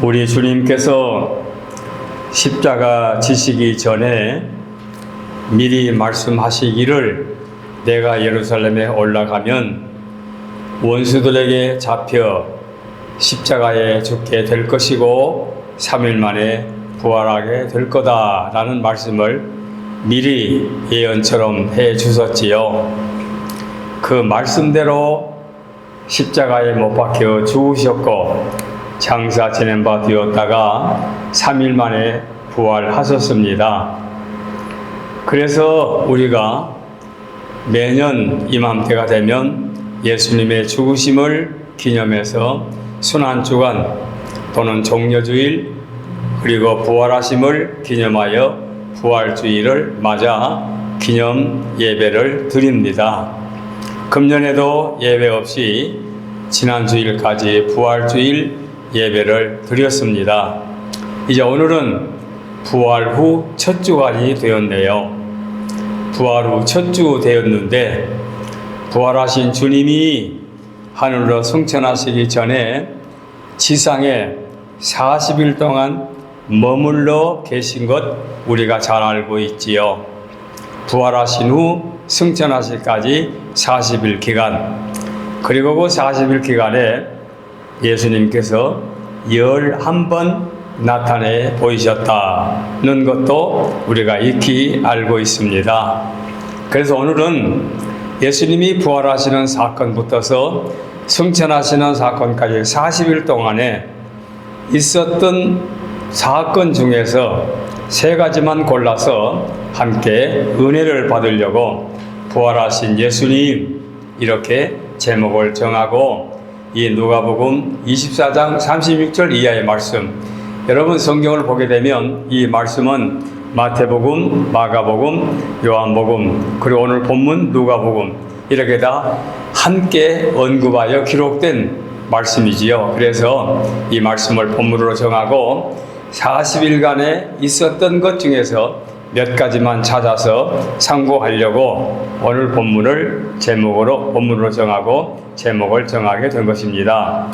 우리 주님께서 십자가 지시기 전에 미리 말씀하시기를 내가 예루살렘에 올라가면 원수들에게 잡혀 십자가에 죽게 될 것이고 3일 만에 부활하게 될 거다라는 말씀을 미리 예언처럼 해 주셨지요. 그 말씀대로 십자가에 못 박혀 죽으셨고 장사 지낸 바 되었다가 3일 만에 부활하셨습니다. 그래서 우리가 매년 이맘때가 되면 예수님의 죽으심을 기념해서 순환주간 또는 종려주일 그리고 부활하심을 기념하여 부활주일을 맞아 기념 예배를 드립니다. 금년에도 예배 없이 지난 주일까지 부활주일 예배를 드렸습니다. 이제 오늘은 부활 후 첫 주간이 되었네요. 부활 후 첫 주 되었는데 부활하신 주님이 하늘로 승천하시기 전에 지상에 40일 동안 머물러 계신 것 우리가 잘 알고 있지요. 부활하신 후 승천하시기까지 40일 기간, 그리고 그 40일 기간에 예수님께서 11번 나타내 보이셨다는 것도 우리가 익히 알고 있습니다. 그래서 오늘은 예수님이 부활하시는 사건부터서 승천하시는 사건까지 40일 동안에 있었던 사건 중에서 3가지만 골라서 함께 은혜를 받으려고 부활하신 예수님 이렇게 제목을 정하고 이 누가복음 24장 36절 이하의 말씀, 여러분 성경을 보게 되면 이 말씀은 마태복음, 마가복음, 요한복음, 그리고 오늘 본문 누가복음 이렇게 다 함께 언급하여 기록된 말씀이지요. 그래서 이 말씀을 본문으로 정하고 40일간에 있었던 것 중에서 몇 가지만 찾아서 참고하려고 오늘 본문을 본문으로 정하고 제목을 정하게 된 것입니다.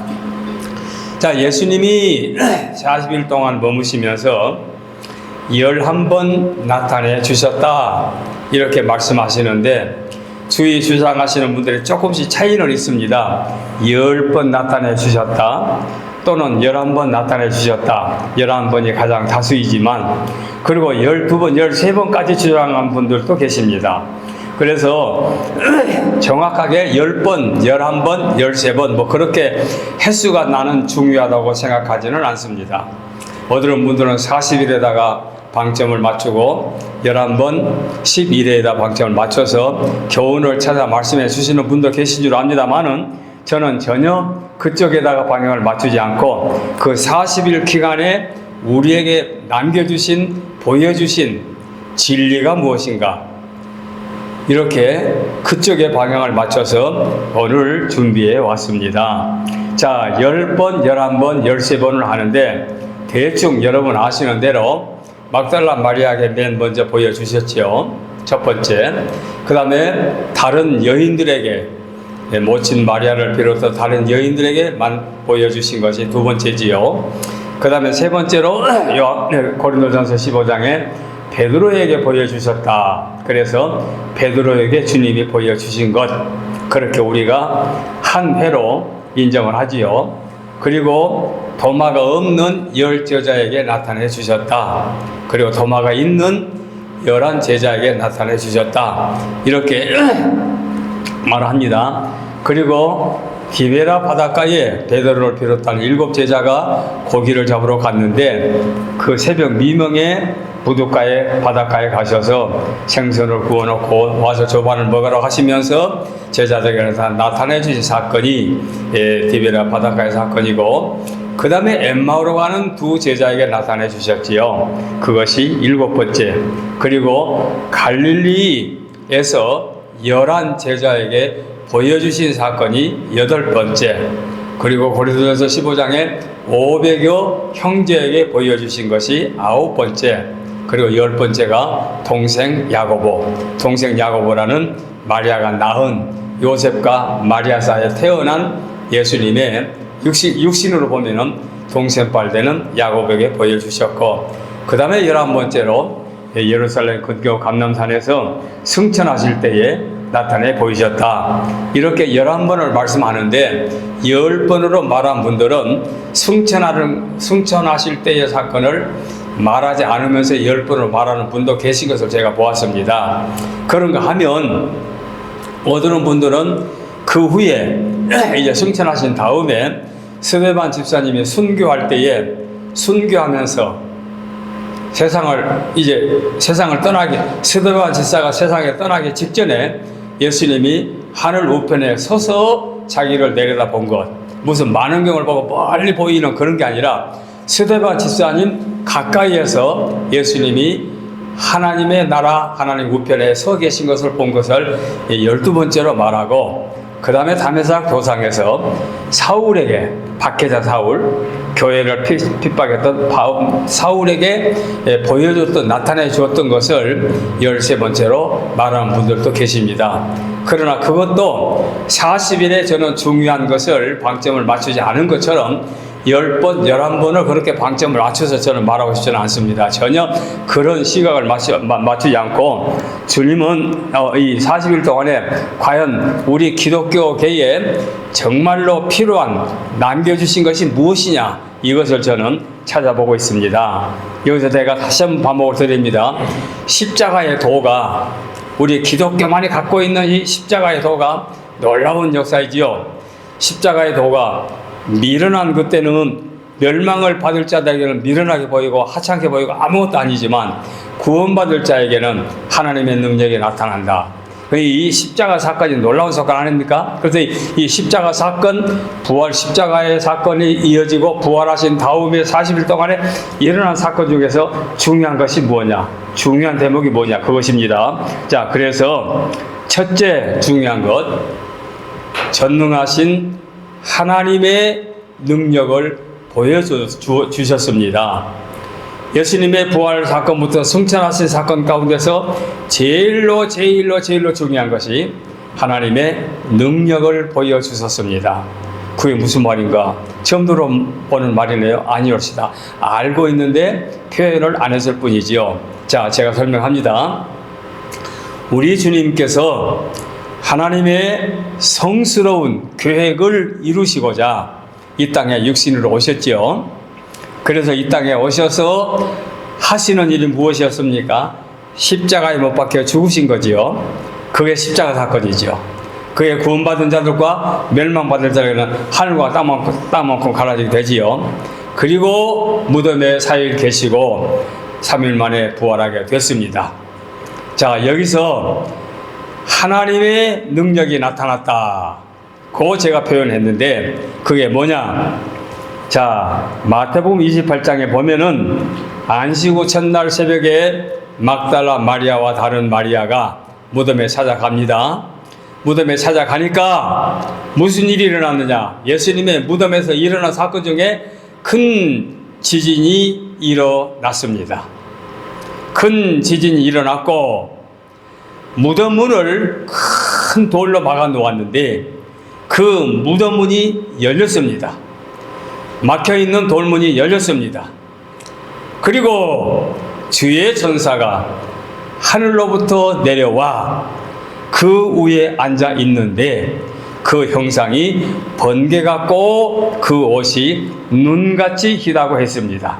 자, 예수님이 40일 동안 머무시면서 11번 나타내 주셨다 이렇게 말씀하시는데 주의 주장하시는 분들이 조금씩 차이는 있습니다. 10번 나타내 주셨다 또는 11번 나타내 주셨다. 11번이 가장 다수이지만 그리고 12번, 13번까지 주장한 분들도 계십니다. 그래서 정확하게 10번, 11번, 13번 뭐 그렇게 횟수가 나는 중요하다고 생각하지는 않습니다. 어떤 분들은 40일에다가 방점을 맞추고 11번, 11회에다 방점을 맞춰서 교훈을 찾아 말씀해 주시는 분도 계신 줄 압니다만은 저는 전혀 그쪽에다가 방향을 맞추지 않고 그 40일 기간에 우리에게 남겨주신, 보여주신 진리가 무엇인가 이렇게 그쪽에 방향을 맞춰서 오늘 준비해 왔습니다. 자, 10번, 11번, 13번을 하는데 대충 여러분 아시는 대로 막달라 마리아에게 맨 먼저 보여주셨죠. 첫 번째. 그 다음에 다른 여인들에게 모친 마리아를 비롯해서 다른 여인들에게만 보여주신 것이 두 번째지요. 그 다음에 세 번째로 고린도전서 15장에 베드로에게 보여주셨다. 그래서 베드로에게 주님이 보여주신 것 그렇게 우리가 한 회로 인정을 하지요. 그리고 도마가 없는 10제자에게 나타내 주셨다. 그리고 도마가 있는 11 제자에게 나타내 주셨다. 이렇게 말합니다. 그리고 디베라 바닷가에 베드로를 비롯한 7 제자가 고기를 잡으러 갔는데 그 새벽 미명에 바닷가에 가셔서 생선을 구워놓고 와서 조반을 먹으러 가시면서 제자들에게 나타내 주신 사건이 디베라 바닷가의 사건이고 그 다음에 엠마오로 가는 2 제자에게 나타내 주셨지요. 그것이 7번째. 그리고 갈릴리에서 11 제자에게 보여주신 사건이 8번째. 그리고 고린도전서 15장에 500여 형제에게 보여주신 것이 9번째. 그리고 10번째가 동생 야고보. 동생 야고보라는 마리아가 낳은 요셉과 마리아 사이에 태어난 예수님의 육신으로 보면은 동생빨 되는 야곱에게 보여주셨고, 그 다음에 11번째로 예루살렘 근교 감람산에서 승천하실 때에 나타내 보이셨다. 이렇게 11번을 말씀하는데 10번으로 말한 분들은 승천하실 때의 사건을 말하지 않으면서 10번으로 말하는 분도 계신 것을 제가 보았습니다. 그런가 하면 어떤 분들은 그 후에 이제 승천하신 다음에 스데반 집사님이 순교할 때에 순교하면서 세상을 떠나기, 스데반 집사가 세상에 떠나기 직전에 예수님이 하늘 우편에 서서 자기를 내려다 본 것, 무슨 만원경을 보고 멀리 보이는 그런 게 아니라 스데반 집사님 가까이에서 예수님이 하나님의 나라, 하나님 우편에 서 계신 것을 본 것을 12번째로 말하고, 그 다음에 다메섹 도상에서 사울에게, 박해자 사울, 교회를 핍박했던 사울에게 보여줬던, 나타내 주었던 것을 13번째로 말하는 분들도 계십니다. 그러나 그것도 40일에 저는 중요한 것을 방점을 맞추지 않은 것처럼 10번, 11번을 그렇게 방점을 맞춰서 저는 말하고 싶지는 않습니다. 전혀 그런 시각을 맞추지 않고, 주님은 이 40일 동안에 과연 우리 기독교계에 정말로 필요한 남겨주신 것이 무엇이냐, 이것을 저는 찾아보고 있습니다. 여기서 제가 다시 한번 반복을 드립니다. 십자가의 도가, 우리 기독교만이 갖고 있는 이 십자가의 도가 놀라운 역사이지요. 십자가의 도가 미련한 그때는 멸망을 받을 자들에게는 미련하게 보이고 하찮게 보이고 아무것도 아니지만, 구원받을 자에게는 하나님의 능력이 나타난다. 이 십자가 사건이 놀라운 사건 아닙니까? 그래서 이 십자가 사건, 부활 십자가의 사건이 이어지고 부활하신 다음에 40일 동안에 일어난 사건 중에서 중요한 것이 뭐냐, 중요한 대목이 뭐냐, 그것입니다. 자, 그래서 첫째 중요한 것, 전능하신 하나님의 능력을 보여주셨습니다. 예수님의 부활 사건부터 승천하신 사건 가운데서 제일로 중요한 것이 하나님의 능력을 보여주셨습니다. 그게 무슨 말인가? 처음 들어보는 말이네요. 아니옵시다. 알고 있는데 표현을 안 했을 뿐이지요. 자, 제가 설명합니다. 우리 주님께서 하나님의 성스러운 계획을 이루시고자 이 땅에 육신으로 오셨지요. 그래서 이 땅에 오셔서 하시는 일이 무엇이었습니까? 십자가에 못 박혀 죽으신 거지요. 그게 십자가 사건이죠. 그게 구원받은 자들과 멸망받을 자들에게는 하늘과 땅만큼 갈라지게 되지요. 그리고 무덤에 4일 계시고 3일 만에 부활하게 됐습니다. 자, 여기서 하나님의 능력이 나타났다, 고 제가 표현했는데 그게 뭐냐? 자, 마태복음 28장에 보면은 안식 후 첫날 새벽에 막달라 마리아와 다른 마리아가 무덤에 찾아갑니다. 무덤에 찾아가니까 무슨 일이 일어났느냐? 예수님의 무덤에서 일어난 사건 중에 큰 지진이 일어났습니다. 큰 지진이 일어났고 무덤 문을 큰 돌로 막아 놓았는데 그 무덤 문이 열렸습니다. 막혀있는 돌문이 열렸습니다. 그리고 주의 천사가 하늘로부터 내려와 그 위에 앉아 있는데 그 형상이 번개 같고 그 옷이 눈같이 희다고 했습니다.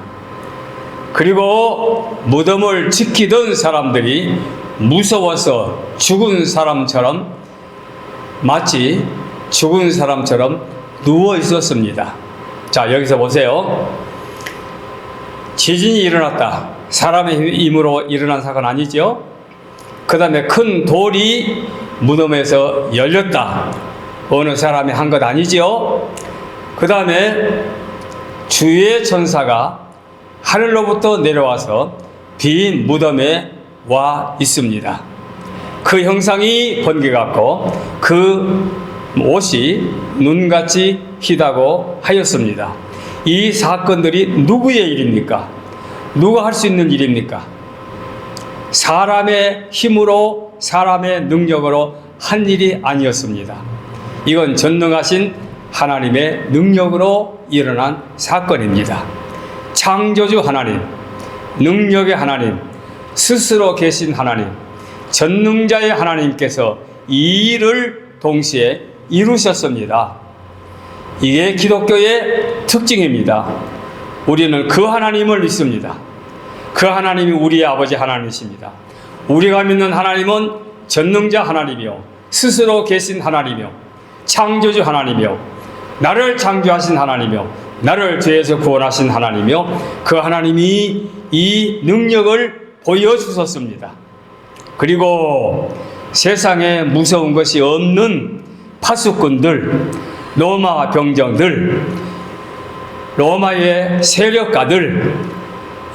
그리고 무덤을 지키던 사람들이 무서워서 죽은 사람처럼, 마치 죽은 사람처럼 누워 있었습니다. 자, 여기서 보세요. 지진이 일어났다. 사람의 힘으로 일어난 사건 아니죠? 그 다음에 큰 돌이 무덤에서 열렸다. 어느 사람이 한 것 아니죠? 그 다음에 주의 천사가 하늘로부터 내려와서 빈 무덤에 와 있습니다. 그 형상이 번개 같고 그 옷이 눈같이 희다고 하였습니다. 이 사건들이 누구의 일입니까? 누가 할 수 있는 일입니까? 사람의 힘으로, 사람의 능력으로 한 일이 아니었습니다. 이건 전능하신 하나님의 능력으로 일어난 사건입니다. 창조주 하나님, 능력의 하나님, 스스로 계신 하나님, 전능자의 하나님께서 이 일을 동시에 이루셨습니다. 이게 기독교의 특징입니다. 우리는 그 하나님을 믿습니다. 그 하나님이 우리의 아버지 하나님이십니다. 우리가 믿는 하나님은 전능자 하나님이요, 스스로 계신 하나님이요, 창조주 하나님이요, 나를 창조하신 하나님이요, 나를 죄에서 구원하신 하나님이요, 그 하나님이 이 능력을 보여주셨습니다. 그리고 세상에 무서운 것이 없는 파수꾼들, 로마 병정들, 로마의 세력가들,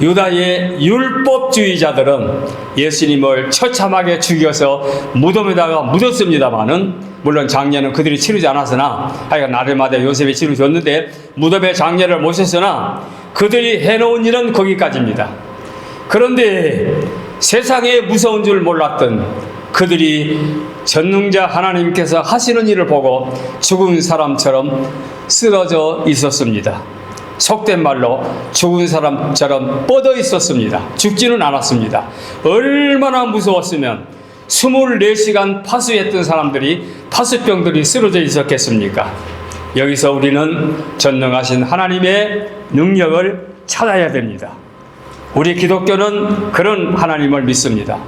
유다의 율법주의자들은 예수님을 처참하게 죽여서 무덤에다가 묻었습니다마는, 물론 장례는 그들이 치르지 않았으나 하여간 나름마다 요셉이 치러줬는데 무덤에 장례를 모셨으나 그들이 해놓은 일은 거기까지입니다. 그런데 세상에 무서운 줄 몰랐던 그들이 전능자 하나님께서 하시는 일을 보고 죽은 사람처럼 쓰러져 있었습니다. 속된 말로 죽은 사람처럼 뻗어 있었습니다. 죽지는 않았습니다. 얼마나 무서웠으면 24시간 파수했던 사람들이, 파수병들이 쓰러져 있었겠습니까? 여기서 우리는 전능하신 하나님의 능력을 찾아야 됩니다. 우리 기독교는 그런 하나님을 믿습니다.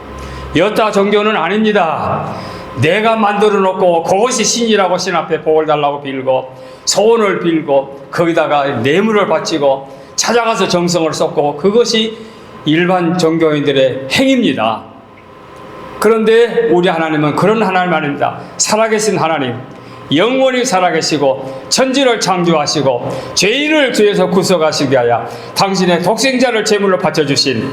여타 종교는 아닙니다. 내가 만들어 놓고 그것이 신이라고 신 앞에 복을 달라고 빌고 소원을 빌고 거기다가 뇌물을 바치고 찾아가서 정성을 쏟고, 그것이 일반 종교인들의 행위입니다. 그런데 우리 하나님은 그런 하나님 아닙니다. 살아계신 하나님, 영원히 살아계시고 천지를 창조하시고 죄인을 죄에서 구속하시게 하여 당신의 독생자를 제물로 바쳐주신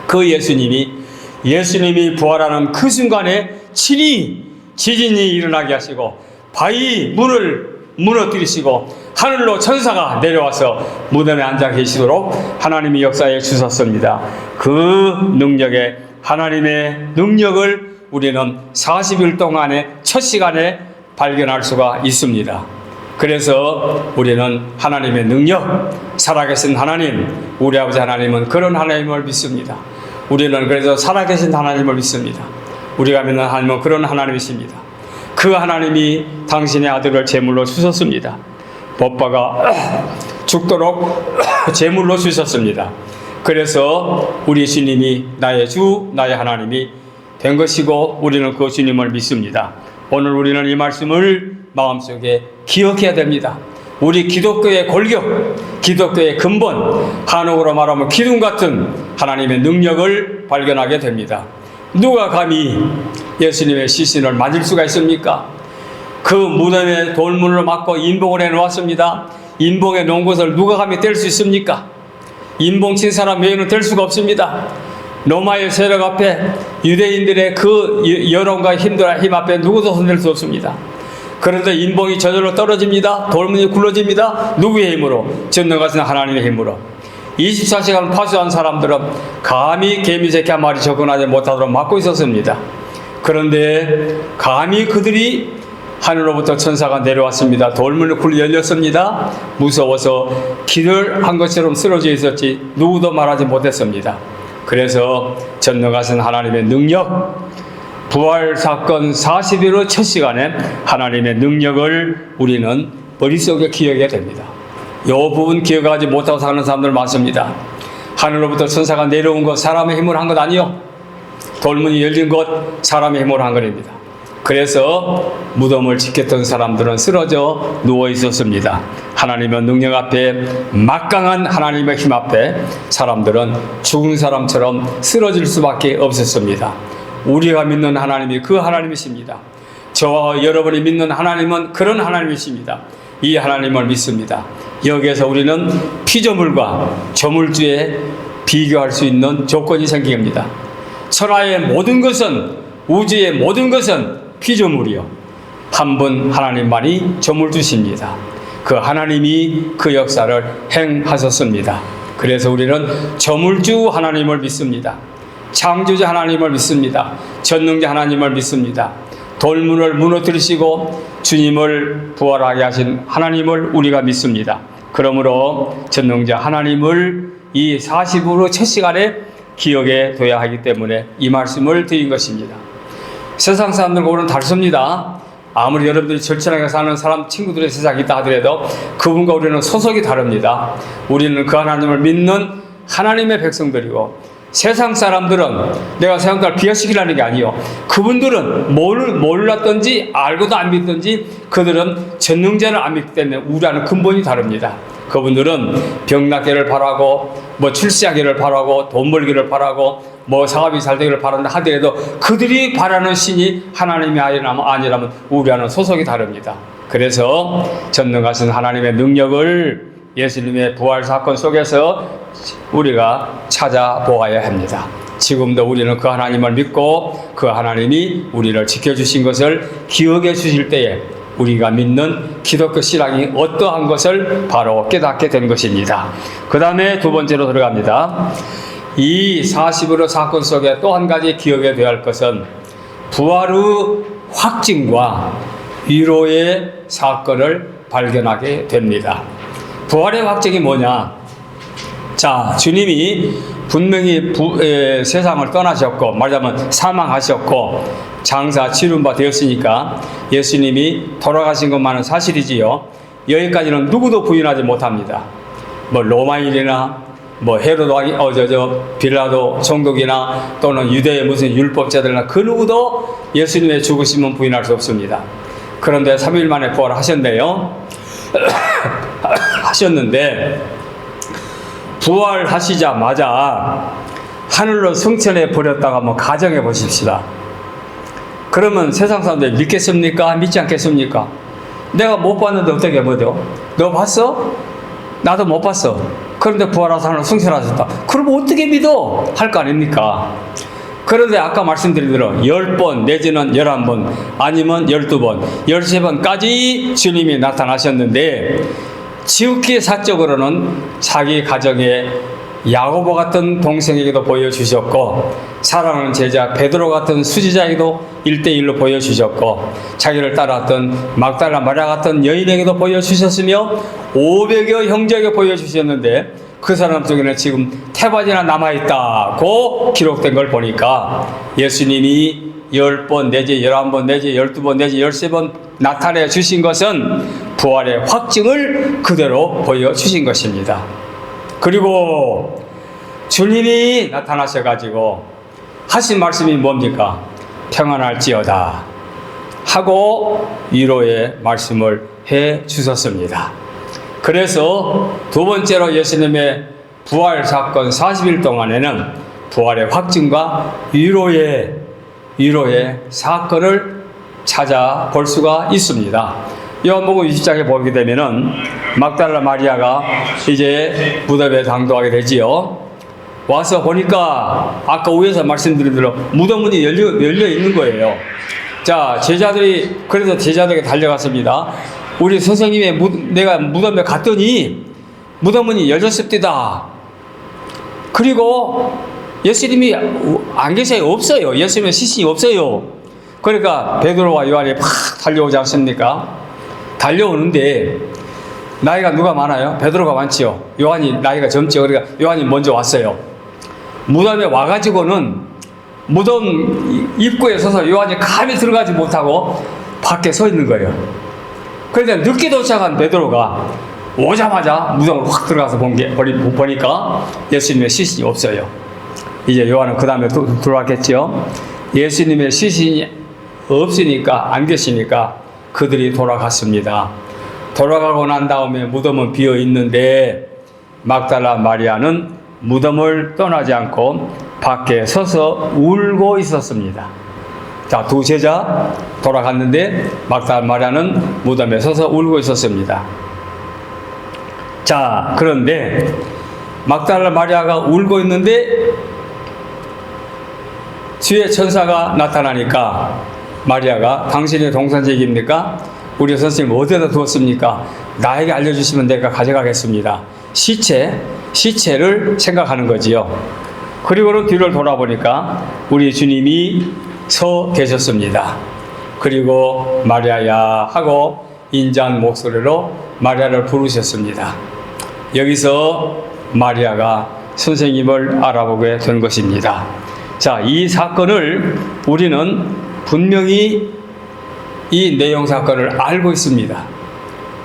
그 예수님이 부활하는 그 순간에 친히 지진이 일어나게 하시고 바위 문을 무너뜨리시고 하늘로 천사가 내려와서 무덤에 앉아 계시도록 하나님이 역사해 주셨습니다. 그 능력에, 하나님의 능력을 우리는 40일 동안의 첫 시간에 발견할 수가 있습니다. 그래서 우리는 하나님의 능력, 살아계신 하나님, 우리 아버지 하나님은 그런 하나님을 믿습니다. 우리는 그래서 살아계신 하나님을 믿습니다. 우리가 믿는 하나님은 그런 하나님이십니다. 그 하나님이 당신의 아들을 제물로 주셨습니다. 못 박아 죽도록 제물로 주셨습니다. 그래서 우리 주님이 나의 주, 나의 하나님이 된 것이고 우리는 그 주님을 믿습니다. 오늘 우리는 이 말씀을 마음속에 기억해야 됩니다. 우리 기독교의 골격, 기독교의 근본, 한옥으로 말하면 기둥 같은 하나님의 능력을 발견하게 됩니다. 누가 감히 예수님의 시신을 만질 수가 있습니까? 그 무덤에 돌문을 막고 인봉을 해놓았습니다. 인봉에 놓은 것을 누가 감히 뗄 수 있습니까? 인봉 친 사람 외에는 뗄 수가 없습니다. 로마의 세력 앞에, 유대인들의 그 여론과 힘 앞에 누구도 손댈 수 없습니다. 그런데 인봉이 저절로 떨어집니다. 돌문이 굴러집니다. 누구의 힘으로? 전능하신 하나님의 힘으로. 24시간 파수한 사람들은 감히 개미새끼 한 마리 접근하지 못하도록 막고 있었습니다. 그런데 감히 그들이 하늘로부터 천사가 내려왔습니다. 돌문이 굴 열렸습니다. 무서워서 길을 한 것처럼 쓰러져 있었지 누구도 말하지 못했습니다. 그래서 전능하신 하나님의 능력, 부활 사건 40일의 첫 시간에 하나님의 능력을 우리는 머릿속에 기억해야 됩니다. 이 부분 기억하지 못하고 사는 사람들 많습니다. 하늘로부터 천사가 내려온 것 사람의 힘으로 한 것 아니요, 돌문이 열린 것 사람의 힘으로 한 것입니다. 그래서 무덤을 지켰던 사람들은 쓰러져 누워 있었습니다. 하나님의 능력 앞에, 막강한 하나님의 힘 앞에 사람들은 죽은 사람처럼 쓰러질 수밖에 없었습니다. 우리가 믿는 하나님이 그 하나님이십니다. 저와 여러분이 믿는 하나님은 그런 하나님이십니다. 이 하나님을 믿습니다. 여기에서 우리는 피조물과 조물주에 비교할 수 있는 조건이 생깁니다. 천하의 모든 것은, 우주의 모든 것은 피조물이요, 한 분 하나님만이 조물주십니다. 그 하나님이 그 역사를 행하셨습니다. 그래서 우리는 조물주 하나님을 믿습니다. 창조자 하나님을 믿습니다. 전능자 하나님을 믿습니다. 돌문을 무너뜨리시고 주님을 부활하게 하신 하나님을 우리가 믿습니다. 그러므로 전능자 하나님을 이 40으로 첫 시간에 기억해 둬야 하기 때문에 이 말씀을 드린 것입니다. 세상 사람들과는 다릅니다. 아무리 여러분들이 절친하게 사는 사람, 친구들의 세상이 있다 하더라도 그분과 우리는 소속이 다릅니다. 우리는 그 하나님을 믿는 하나님의 백성들이고, 세상 사람들은 내가 세상 사람을 비하시키라는 게 아니요, 그분들은 몰랐든지 알고도 안 믿든지 그들은 전능자를 안 믿기 때문에 우리와는 근본이 다릅니다. 그분들은 병 낫기를 바라고 출세하기를 바라고 돈 벌기를 바라고 사업이 잘 되기를 바란다 하더라도 그들이 바라는 신이 하나님이 아니라면 우리와는 소속이 다릅니다. 그래서 전능하신 하나님의 능력을 예수님의 부활 사건 속에서 우리가 찾아보아야 합니다. 지금도 우리는 그 하나님을 믿고 그 하나님이 우리를 지켜주신 것을 기억해 주실 때에 우리가 믿는 기독교 신앙이 어떠한 것을 바로 깨닫게 된 것입니다. 그 다음에 두 번째로 들어갑니다. 이 40으로 사건 속에 또 한 가지 기억해 둬야 할 것은 부활의 확증과 위로의 사건을 발견하게 됩니다. 부활의 확증이 뭐냐? 자, 주님이 분명히 세상을 떠나셨고, 말하자면 사망하셨고 장사 치른 바 되었으니까 예수님이 돌아가신 것만은 사실이지요. 여기까지는 누구도 부인하지 못합니다. 로마인이나 헤로도 빌라도 총독이나 또는 유대의 무슨 율법자들이나 그 누구도 예수님의 죽으심은 부인할 수 없습니다. 그런데 3일 만에 부활하셨네요. 하셨는데 부활하시자마자 하늘로 승천해 버렸다가 가정해 보십시다. 그러면 세상 사람들이 믿겠습니까? 믿지 않겠습니까? 내가 못 봤는데 어떻게 믿어? 너 봤어? 나도 못 봤어. 그런데 부활하셔서 하늘로 승천하셨다. 그럼 어떻게 믿어? 할 거 아닙니까? 그런데 아까 말씀드린 대로 10번 내지는 11번 아니면 12번 13번까지 주님이 나타나셨는데 지극히 사적으로는 자기 가정에 야고보 같은 동생에게도 보여주셨고, 사랑하는 제자 베드로 같은 수지자에게도 1대1로 보여주셨고, 자기를 따랐던 막달라 마리아 같은 여인에게도 보여주셨으며 500여 형제에게 보여주셨는데 그 사람 중에는 지금 태반이나 남아있다고 기록된 걸 보니까 예수님이 10번 내지 11번 내지 12번 내지 13번 나타내 주신 것은 부활의 확증을 그대로 보여주신 것입니다. 그리고 주님이 나타나셔가지고 하신 말씀이 뭡니까? 평안할지어다 하고 위로의 말씀을 해 주셨습니다. 그래서 두 번째로 예수님의 부활 사건 40일 동안에는 부활의 확증과 위로의 사건을 찾아볼 수가 있습니다. 요한복음 20장에 보게 되면은 막달라 마리아가 이제 무덤에 당도하게 되지요. 와서 보니까 아까 위에서 말씀드린 대로 무덤 문이 열려 있는 거예요. 자, 그래서 제자들에게 달려갔습니다. 우리 선생님의 내가 무덤에 갔더니 무덤 문이 열렸습니다. 그리고 예수님이 안 계세요. 없어요. 예수님의 시신이 없어요. 그러니까 베드로와 요한이 팍 달려오지 않습니까? 달려오는데 나이가 누가 많아요? 베드로가 많지요. 요한이 나이가 젊지요. 그러니까 요한이 먼저 왔어요. 무덤에 와가지고는 무덤 입구에 서서 요한이 감히 들어가지 못하고 밖에 서 있는 거예요. 그런데 늦게 도착한 베드로가 오자마자 무덤으로 확 들어가서 보니까 예수님의 시신이 없어요. 이제 요한은 그 다음에 들어왔겠죠. 예수님의 시신이 없으니까, 안 계시니까 그들이 돌아갔습니다. 돌아가고 난 다음에 무덤은 비어 있는데 막달라 마리아는 무덤을 떠나지 않고 밖에 서서 울고 있었습니다. 자, 두 제자 돌아갔는데 막달라 마리아는 무덤에 서서 울고 있었습니다. 자, 그런데 막달라 마리아가 울고 있는데 주의 천사가 나타나니까 마리아가 당신의 동산제기입니까? 우리 선생님 어디다 두었습니까? 나에게 알려주시면 내가 가져가겠습니다. 시체를 생각하는 거지요. 그리고는 뒤를 돌아보니까 우리 주님이 서 계셨습니다. 그리고 마리아야 하고 인자한 목소리로 마리아를 부르셨습니다. 여기서 마리아가 선생님을 알아보게 된 것입니다. 자, 이 사건을 우리는 분명히 이 내용 사건을 알고 있습니다.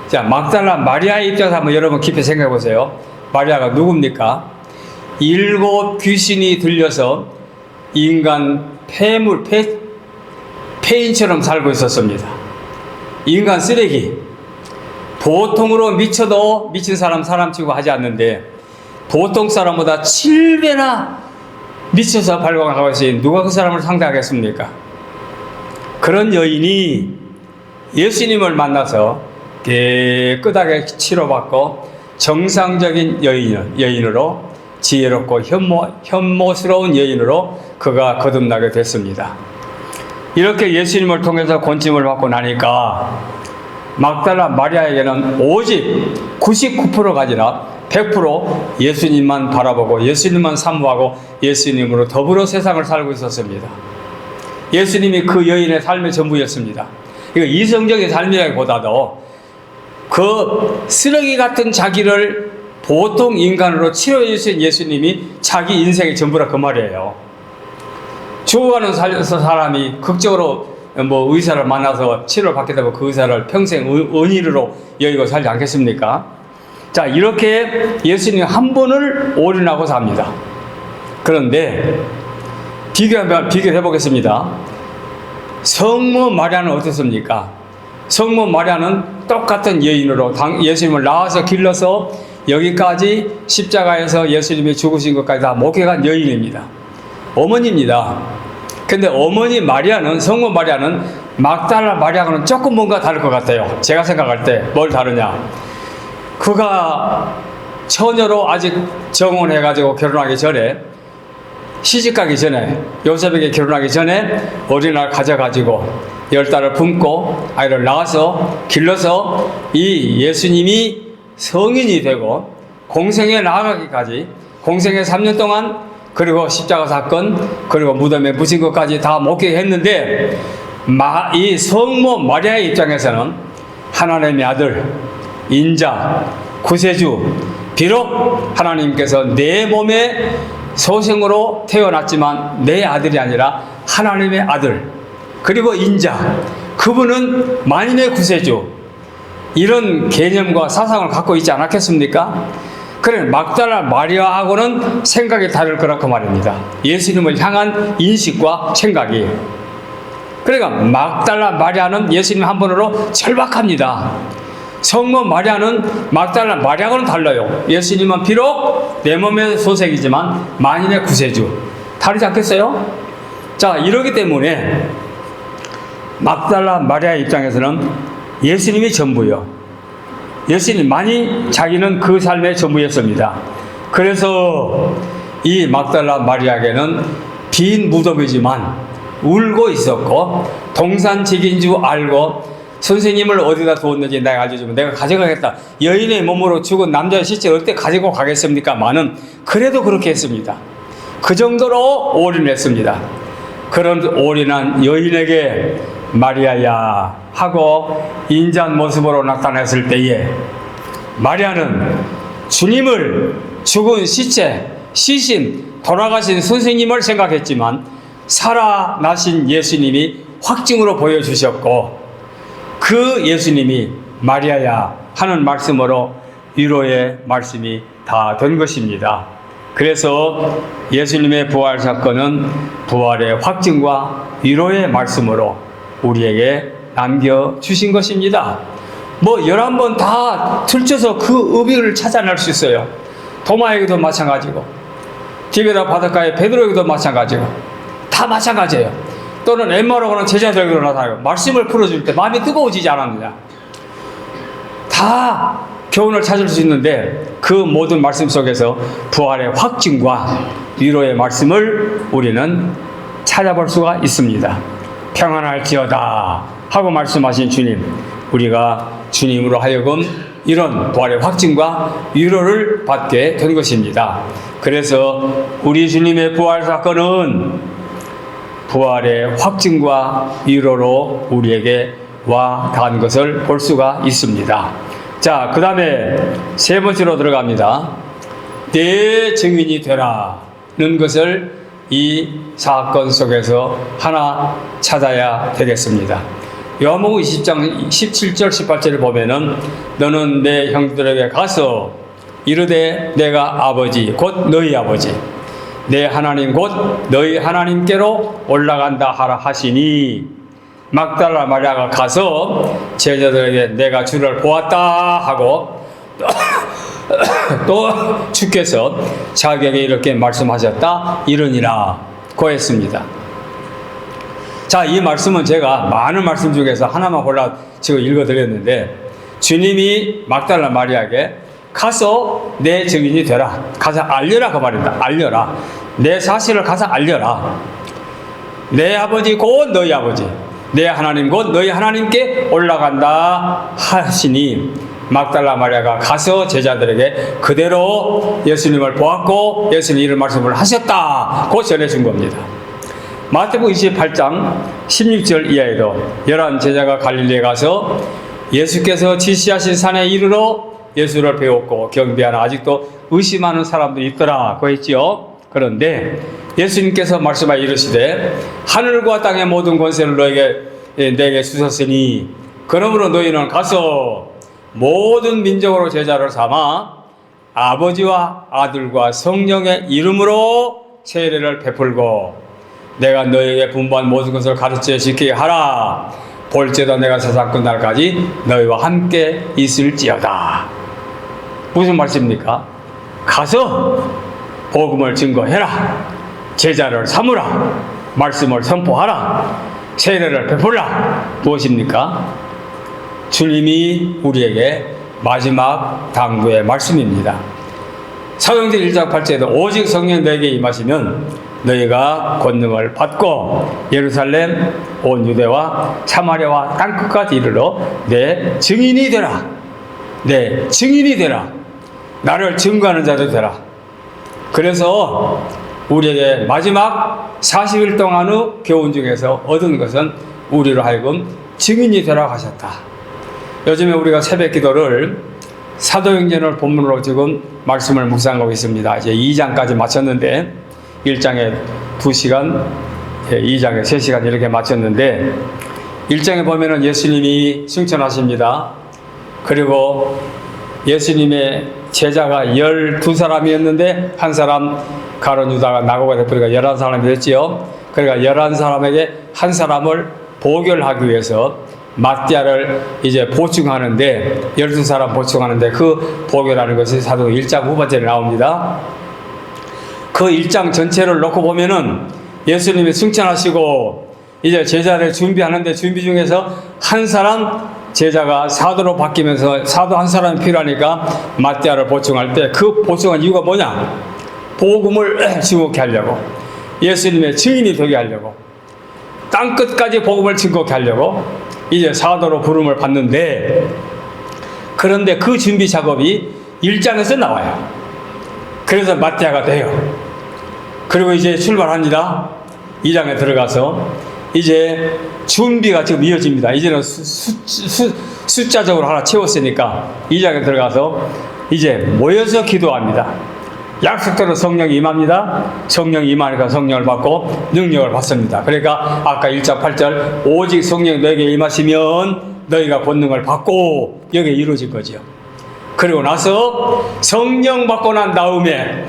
자, 막달라 마리아의 입장에서 한번 여러분 깊이 생각해 보세요. 마리아가 누굽니까? 7 귀신이 들려서 인간 폐인처럼 살고 있었습니다. 인간 쓰레기. 보통으로 미쳐도 미친 사람 치고 하지 않는데 보통 사람보다 7배나 미쳐서 발광하고 있으니 누가 그 사람을 상대하겠습니까? 그런 여인이 예수님을 만나서 깨끗하게 치료받고 정상적인 여인으로 지혜롭고 현모스러운 여인으로 그가 거듭나게 됐습니다. 이렇게 예수님을 통해서 권침을 받고 나니까 막달라 마리아에게는 오직 99%가 아니라 100% 예수님만 바라보고 예수님만 사모하고 예수님으로 더불어 세상을 살고 있었습니다. 예수님이 그 여인의 삶의 전부였습니다. 이거 이성적인 삶이라기보다도 그 쓰레기 같은 자기를 보통 인간으로 치료해 주신 예수님이 자기 인생의 전부라 그 말이에요. 죽어가는 사람이 극적으로 의사를 만나서 치료를 받게 되면 그 의사를 평생 은인으로 여기고 살지 않겠습니까? 자, 이렇게 예수님 한 분을 올인하고 삽니다. 그런데 비교를 해보겠습니다. 성모 마리아는 어떻습니까? 성모 마리아는 똑같은 여인으로 예수님을 낳아서 길러서 여기까지 십자가에서 예수님이 죽으신 것까지 다 목회한 여인입니다. 어머니입니다. 근데 어머니 마리아는, 성모 마리아는 막달라 마리아하고는 조금 뭔가 다를 것 같아요. 제가 생각할 때 뭘 다르냐? 그가 처녀로 아직 정혼해가지고 결혼하기 전에, 시집가기 전에, 요셉에게 결혼하기 전에 어린아이를 가져가지고 10달을 굶고 아이를 낳아서 길러서 이 예수님이 성인이 되고 공생에 나아가기까지, 공생에 3년 동안, 그리고 십자가 사건, 그리고 무덤에 묻힌 것까지 다 목격했는데, 이 성모 마리아의 입장에서는 하나님의 아들, 인자, 구세주, 비록 하나님께서 내 몸에 소생으로 태어났지만 내 아들이 아니라 하나님의 아들, 그리고 인자, 그분은 만인의 구세주, 이런 개념과 사상을 갖고 있지 않았겠습니까? 그래, 막달라 마리아하고는 생각이 다를 거라고 말입니다. 예수님을 향한 인식과 생각이. 그러니까 막달라 마리아는 예수님 한 분으로 절박합니다. 성모 마리아는 막달라 마리아하고는 달라요. 예수님은 비록 내 몸의 소생이지만 만인의 구세주. 다르지 않겠어요? 자, 이러기 때문에 막달라 마리아의 입장에서는 예수님이 전부요. 예수님만이 자기는 그 삶의 전부였습니다. 그래서 이 막달라 마리아에게는 빈 무덤이지만 울고 있었고, 동산직인 줄 알고 선생님을 어디다 두었는지 내가 알려주면 내가 가져가겠다. 여인의 몸으로 죽은 남자의 시체 어떻게 가지고 가겠습니까? 많은, 그래도 그렇게 했습니다. 그 정도로 올인했습니다. 그런 올인한 여인에게 마리아야 하고 인자한 모습으로 나타났을 때에 마리아는 주님을 죽은 시체, 시신, 돌아가신 선생님을 생각했지만 살아나신 예수님이 확증으로 보여주셨고, 그 예수님이 마리아야 하는 말씀으로 위로의 말씀이 다 된 것입니다. 그래서 예수님의 부활 사건은 부활의 확증과 위로의 말씀으로 우리에게 남겨주신 것입니다. 11번 다 틀쳐서 그 의미를 찾아낼 수 있어요. 도마에게도 마찬가지고, 디베라 바닷가의 베드로에게도 마찬가지고, 다 마찬가지예요. 또는 엠마오로 제자들에게도 나타나고, 말씀을 풀어줄 때 마음이 뜨거워지지 않았느냐. 다 교훈을 찾을 수 있는데 그 모든 말씀 속에서 부활의 확증과 위로의 말씀을 우리는 찾아볼 수가 있습니다. 평안할지어다 하고 말씀하신 주님, 우리가 주님으로 하여금 이런 부활의 확증과 위로를 받게 된 것입니다. 그래서 우리 주님의 부활 사건은 부활의 확증과 위로로 우리에게 와 닿은 것을 볼 수가 있습니다. 자, 그 다음에 세 번째로 들어갑니다. 내 증인이 되라는 것을 이 사건 속에서 하나 찾아야 되겠습니다. 요한복음 20장 17절 18절을 보면은 너는 내 형들에게 가서 이르되 내가 아버지 곧 너희 아버지 내 하나님 곧 너희 하나님께로 올라간다 하라 하시니 막달라 마리아가 가서 제자들에게 내가 주를 보았다 하고 또 주께서 자기에게 이렇게 말씀하셨다 이러니라 고했습니다. 자, 이 말씀은 제가 많은 말씀 중에서 하나만 골라 지금 읽어드렸는데 주님이 막달라 마리아에게 가서 내 증인이 되라, 가서 알려라 그 말입니다. 알려라, 내 사실을 가서 알려라. 내 아버지 곧 너희 아버지 내 하나님 곧 너희 하나님께 올라간다 하시니 막달라 마리아가 가서 제자들에게 그대로 예수님을 보았고 예수님이 이런 말씀을 하셨다고 전해준 겁니다. 마태복음 28장 16절 이하에도 11 제자가 갈릴리에 가서 예수께서 지시하신 산에 이르러 예수를 배웠고 경배하나 아직도 의심하는 사람들이 있더라고 했지요. 그런데 예수님께서 말씀하여 이르시되 하늘과 땅의 모든 권세를 내게 주셨으니 그러므로 너희는 가서 모든 민족으로 제자를 삼아 아버지와 아들과 성령의 이름으로 세례를 베풀고 내가 너희에게 분부한 모든 것을 가르쳐 지키게 하라. 볼지어다 내가 세상 끝날까지 너희와 함께 있을지어다. 무슨 말씀입니까? 가서 복음을 증거해라, 제자를 삼으라, 말씀을 선포하라, 세례를 베풀라. 무엇입니까? 주님이 우리에게 마지막 당부의 말씀입니다. 사도행전 1장 8절에도 오직 성령 너에게 임하시면 너희가 권능을 받고 예루살렘 온 유대와 사마리아와 땅끝까지 이르러 내 증인이 되라. 내 증인이 되라. 나를 증거하는 자도 되라. 그래서 우리에게 마지막 40일 동안의 교훈 중에서 얻은 것은 우리로 하여금 증인이 되라고 하셨다. 요즘에 우리가 새벽 기도를 사도행전을 본문으로 지금 말씀을 묵상하고 있습니다. 이제 2장까지 마쳤는데 1장에 2시간, 2장에 3시간 이렇게 마쳤는데 1장에 보면은 예수님이 승천하십니다. 그리고 예수님의 제자가 12사람이었는데 한 사람 가룟 유다가 나고가 되니까 11사람이 됐지요. 그러니까 11사람에게 한 사람을 보결하기 위해서 마띠아를 이제 보충하는데 12사람 보충하는데 그 보결하는 것이 사도행 1장 후반절에 나옵니다. 그 1장 전체를 놓고 보면은 예수님이 승천하시고 이제 제자를 준비하는데 준비 중에서 한 사람 제자가 사도로 바뀌면서 사도 한 사람이 필요하니까 마띠아를 보충할 때 그 보충한 이유가 뭐냐? 복음을 증거케 하려고, 예수님의 증인이 되게 하려고, 땅끝까지 복음을 증거케 하려고 이제 사도로 부름을 받는데, 그런데 그 준비 작업이 1장에서 나와요. 그래서 마띠아가 돼요. 그리고 이제 출발합니다. 2장에 들어가서 이제 준비가 지금 이어집니다. 이제는 숫자적으로 하나 채웠으니까 2장에 들어가서 이제 모여서 기도합니다. 약속대로 성령이 임합니다. 성령이 임하니까 성령을 받고 능력을 받습니다. 그러니까 아까 1장 8절 오직 성령이 너에게 임하시면 너희가 권능을 받고 여기에 이루어질 거죠. 그리고 나서 성령 받고 난 다음에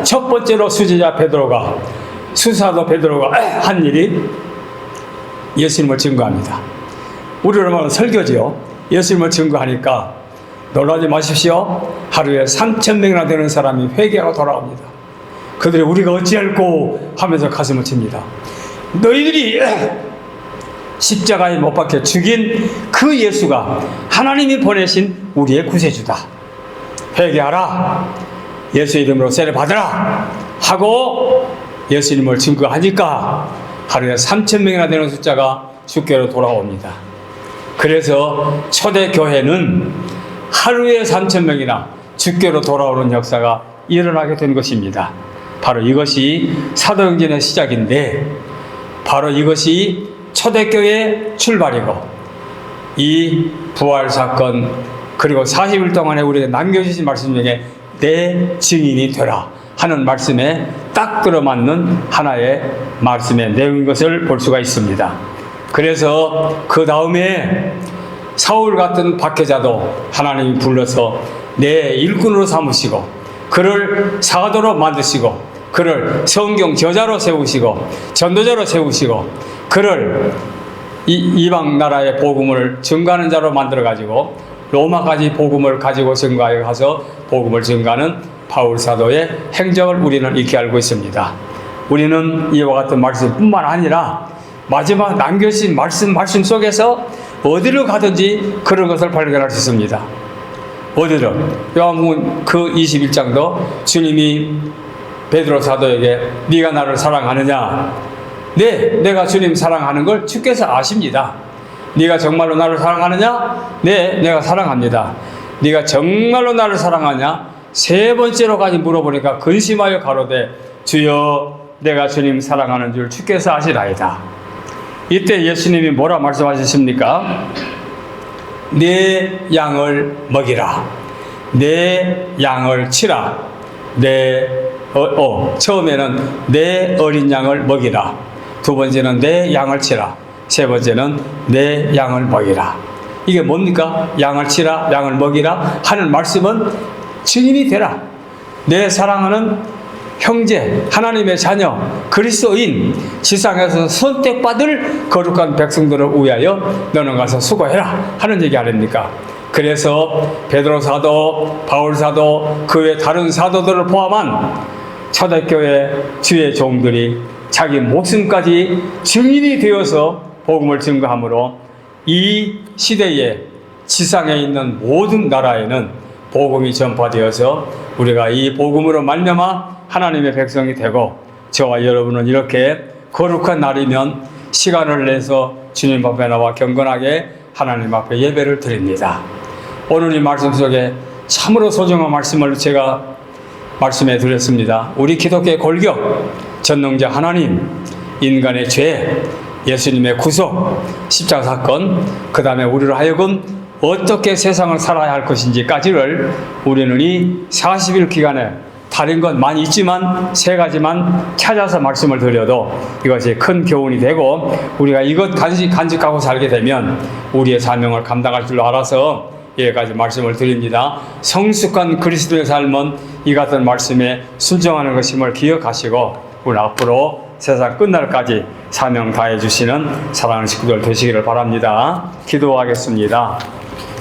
첫 번째로 수제자 베드로가, 수사도 베드로가 한 일이 예수님을 증거합니다. 우리로 말하면 설교지요. 예수님을 증거하니까 놀라지 마십시오. 하루에 3,000명이나 되는 사람이 회개하고 돌아옵니다. 그들이 우리가 어찌할꼬 하면서 가슴을 칩니다. 너희들이 십자가에 못 박혀 죽인 그 예수가 하나님이 보내신 우리의 구세주다. 회개하라. 예수 이름으로 세례 받으라. 하고 예수님을 증거하니까 하루에 3,000명이나 되는 숫자가 주께로 돌아옵니다. 그래서 초대교회는 하루에 3,000명이나 주께로 돌아오는 역사가 일어나게 된 것입니다. 바로 이것이 사도행전의 시작인데 바로 이것이 초대교회의 출발이고, 이 부활 사건 그리고 40일 동안에 우리에게 남겨주신 말씀 중에 내 증인이 되라 하는 말씀에 딱 들어맞는 하나의 말씀의 내용인 것을 볼 수가 있습니다. 그래서 그 다음에 사울 같은 박해자도 하나님이 불러서 내 일꾼으로 삼으시고, 그를 사도로 만드시고, 그를 성경 저자로 세우시고, 전도자로 세우시고, 그를 이방 나라의 복음을 증거하는 자로 만들어 가지고 로마까지 복음을 가지고 증거하여 가서 복음을 증거하는 바울 사도의 행적을 우리는 익히 알고 있습니다. 우리는 이와 같은 말씀뿐만 아니라 마지막 남겨진 말씀 속에서 어디로 가든지 그런 것을 발견할 수 있습니다. 어디로? 요한복음 그 21장도 주님이 베드로 사도에게 네가 나를 사랑하느냐? 네, 내가 주님 사랑하는 걸 주께서 아십니다. 네가 정말로 나를 사랑하느냐? 네, 내가 사랑합니다. 네가 정말로 나를 사랑하냐? 세 번째로까지 물어보니까 근심하여 가로되 주여 내가 주님 사랑하는 줄 주께서 아시나이다. 이때 예수님이 뭐라 말씀하셨습니까? 내 양을 먹이라, 내 양을 치라, 처음에는 내 어린 양을 먹이라, 두 번째는 내 양을 치라, 세 번째는 내 양을 먹이라. 이게 뭡니까? 양을 치라, 양을 먹이라 하는 말씀은 증인이 되라. 내 사랑하는 형제, 하나님의 자녀, 그리스도인, 지상에서 선택받을 거룩한 백성들을 위하여 너는 가서 수고해라 하는 얘기 아닙니까? 그래서 베드로 사도, 바울 사도, 그 외 다른 사도들을 포함한 초대교회 주의 종들이 자기 목숨까지 증인이 되어서 복음을 증거함으로 이 시대에 지상에 있는 모든 나라에는 복음이 전파되어서 우리가 이 복음으로 말미암아 하나님의 백성이 되고, 저와 여러분은 이렇게 거룩한 날이면 시간을 내서 주님 앞에 나와 경건하게 하나님 앞에 예배를 드립니다. 오늘 이 말씀 속에 참으로 소중한 말씀을 제가 말씀해 드렸습니다. 우리 기독교의 골격, 전능자 하나님, 인간의 죄, 예수님의 구속, 십자가 사건, 그 다음에 우리로 하여금 어떻게 세상을 살아야 할 것인지까지를 우리는 이 40일 기간에 다른 건 많이 있지만 세 가지만 찾아서 말씀을 드려도 이것이 큰 교훈이 되고, 우리가 이것 간직하고 살게 되면 우리의 사명을 감당할 줄로 알아서 여기까지 말씀을 드립니다. 성숙한 그리스도의 삶은 이 같은 말씀에 순종하는 것임을 기억하시고, 우리 앞으로 세상 끝날까지 사명 다해 주시는 사랑하는 식구들 되시기를 바랍니다. 기도하겠습니다.